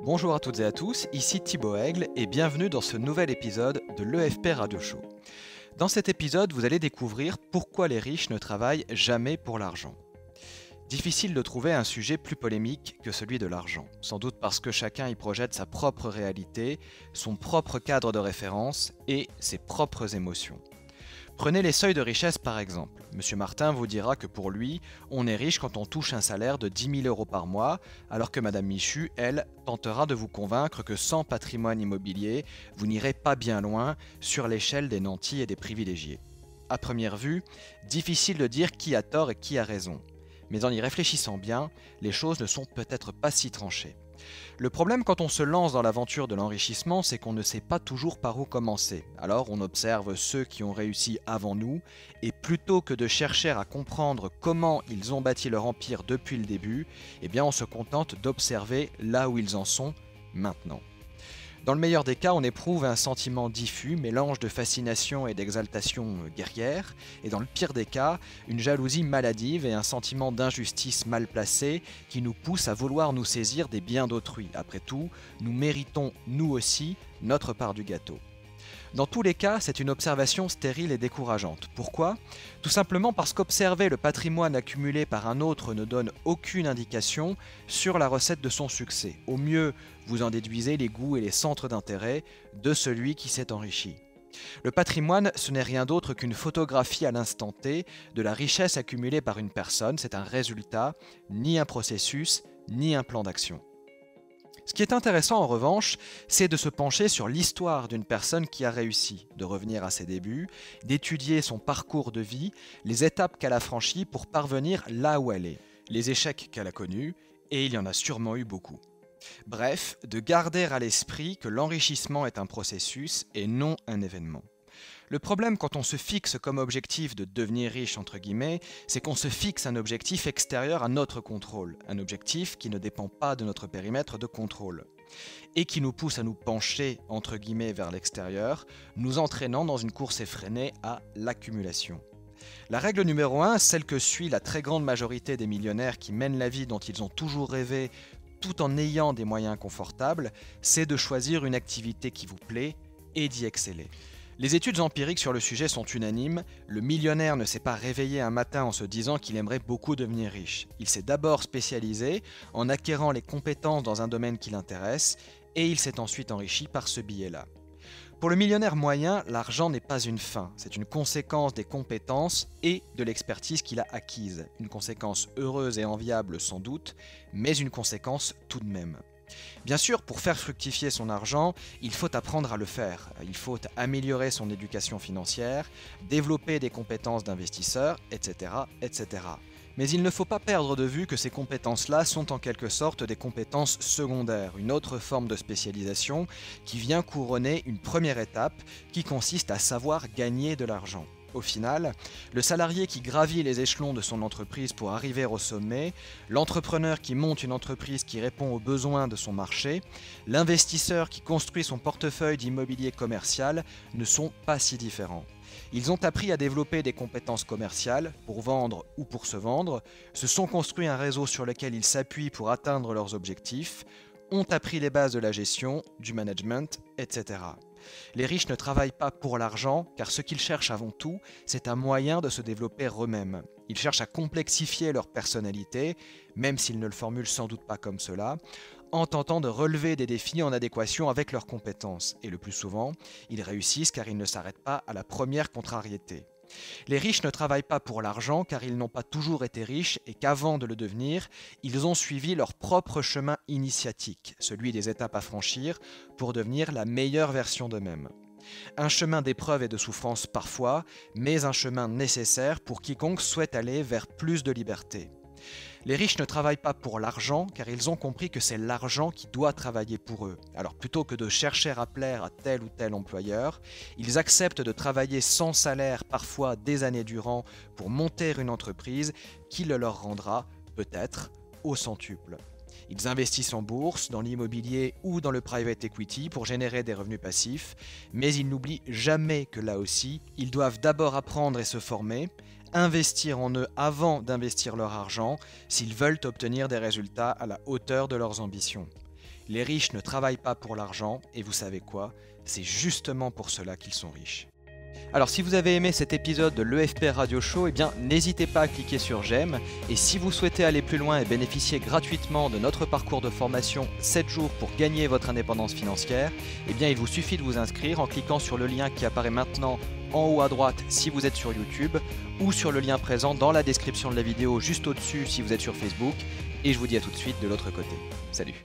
Bonjour à toutes et à tous, ici Thibaut Aigle et bienvenue dans ce nouvel épisode de l'EFP Radio Show. Dans cet épisode, vous allez découvrir pourquoi les riches ne travaillent jamais pour l'argent. Difficile de trouver un sujet plus polémique que celui de l'argent, sans doute parce que chacun y projette sa propre réalité, son propre cadre de référence et ses propres émotions. Prenez les seuils de richesse par exemple. Monsieur Martin vous dira que pour lui, on est riche quand on touche un salaire de 10 000 € par mois, alors que Madame Michu, elle, tentera de vous convaincre que sans patrimoine immobilier, vous n'irez pas bien loin sur l'échelle des nantis et des privilégiés. À première vue, difficile de dire qui a tort et qui a raison. Mais en y réfléchissant bien, les choses ne sont peut-être pas si tranchées. Le problème quand on se lance dans l'aventure de l'enrichissement, c'est qu'on ne sait pas toujours par où commencer. Alors on observe ceux qui ont réussi avant nous, et plutôt que de chercher à comprendre comment ils ont bâti leur empire depuis le début, eh bien on se contente d'observer là où ils en sont maintenant. Dans le meilleur des cas, on éprouve un sentiment diffus, mélange de fascination et d'exaltation guerrière, et dans le pire des cas, une jalousie maladive et un sentiment d'injustice mal placé qui nous pousse à vouloir nous saisir des biens d'autrui. Après tout, nous méritons, nous aussi, notre part du gâteau. Dans tous les cas, c'est une observation stérile et décourageante. Pourquoi ? Tout simplement parce qu'observer le patrimoine accumulé par un autre ne donne aucune indication sur la recette de son succès. Au mieux, vous en déduisez les goûts et les centres d'intérêt de celui qui s'est enrichi. Le patrimoine, ce n'est rien d'autre qu'une photographie à l'instant T de la richesse accumulée par une personne. C'est un résultat, ni un processus, ni un plan d'action. Ce qui est intéressant en revanche, c'est de se pencher sur l'histoire d'une personne qui a réussi, de revenir à ses débuts, d'étudier son parcours de vie, les étapes qu'elle a franchies pour parvenir là où elle est, les échecs qu'elle a connus, et il y en a sûrement eu beaucoup. Bref, de garder à l'esprit que l'enrichissement est un processus et non un événement. Le problème quand on se fixe comme objectif de devenir riche, entre guillemets, c'est qu'on se fixe un objectif extérieur à notre contrôle, un objectif qui ne dépend pas de notre périmètre de contrôle, et qui nous pousse à nous pencher, entre guillemets, vers l'extérieur, nous entraînant dans une course effrénée à l'accumulation. La règle numéro 1, celle que suit la très grande majorité des millionnaires qui mènent la vie dont ils ont toujours rêvé, tout en ayant des moyens confortables, c'est de choisir une activité qui vous plaît et d'y exceller. Les études empiriques sur le sujet sont unanimes, le millionnaire ne s'est pas réveillé un matin en se disant qu'il aimerait beaucoup devenir riche. Il s'est d'abord spécialisé en acquérant les compétences dans un domaine qui l'intéresse et il s'est ensuite enrichi par ce biais-là. Pour le millionnaire moyen, l'argent n'est pas une fin, c'est une conséquence des compétences et de l'expertise qu'il a acquise. Une conséquence heureuse et enviable sans doute, mais une conséquence tout de même. Bien sûr, pour faire fructifier son argent, il faut apprendre à le faire. Il faut améliorer son éducation financière, développer des compétences d'investisseur, etc., etc. Mais il ne faut pas perdre de vue que ces compétences-là sont en quelque sorte des compétences secondaires, une autre forme de spécialisation qui vient couronner une première étape qui consiste à savoir gagner de l'argent. Au final, le salarié qui gravit les échelons de son entreprise pour arriver au sommet, l'entrepreneur qui monte une entreprise qui répond aux besoins de son marché, l'investisseur qui construit son portefeuille d'immobilier commercial ne sont pas si différents. Ils ont appris à développer des compétences commerciales pour vendre ou pour se vendre, se sont construits un réseau sur lequel ils s'appuient pour atteindre leurs objectifs, ont appris les bases de la gestion, du management, etc. Les riches ne travaillent pas pour l'argent, car ce qu'ils cherchent avant tout, c'est un moyen de se développer eux-mêmes. Ils cherchent à complexifier leur personnalité, même s'ils ne le formulent sans doute pas comme cela, en tentant de relever des défis en adéquation avec leurs compétences. Et le plus souvent, ils réussissent car ils ne s'arrêtent pas à la première contrariété. Les riches ne travaillent pas pour l'argent car ils n'ont pas toujours été riches et qu'avant de le devenir, ils ont suivi leur propre chemin initiatique, celui des étapes à franchir pour devenir la meilleure version d'eux-mêmes. Un chemin d'épreuves et de souffrances parfois, mais un chemin nécessaire pour quiconque souhaite aller vers plus de liberté. Les riches ne travaillent pas pour l'argent car ils ont compris que c'est l'argent qui doit travailler pour eux. Alors plutôt que de chercher à plaire à tel ou tel employeur, ils acceptent de travailler sans salaire parfois des années durant pour monter une entreprise qui le leur rendra, peut-être, au centuple. Ils investissent en bourse, dans l'immobilier ou dans le private equity pour générer des revenus passifs, mais ils n'oublient jamais que là aussi, ils doivent d'abord apprendre et se former, investir en eux avant d'investir leur argent s'ils veulent obtenir des résultats à la hauteur de leurs ambitions. Les riches ne travaillent pas pour l'argent, et vous savez quoi? C'est justement pour cela qu'ils sont riches. Alors si vous avez aimé cet épisode de l'EFP Radio Show, eh bien n'hésitez pas à cliquer sur j'aime, et si vous souhaitez aller plus loin et bénéficier gratuitement de notre parcours de formation 7 jours pour gagner votre indépendance financière, eh bien il vous suffit de vous inscrire en cliquant sur le lien qui apparaît maintenant en haut à droite si vous êtes sur YouTube, ou sur le lien présent dans la description de la vidéo juste au-dessus si vous êtes sur Facebook, et je vous dis à tout de suite de l'autre côté. Salut!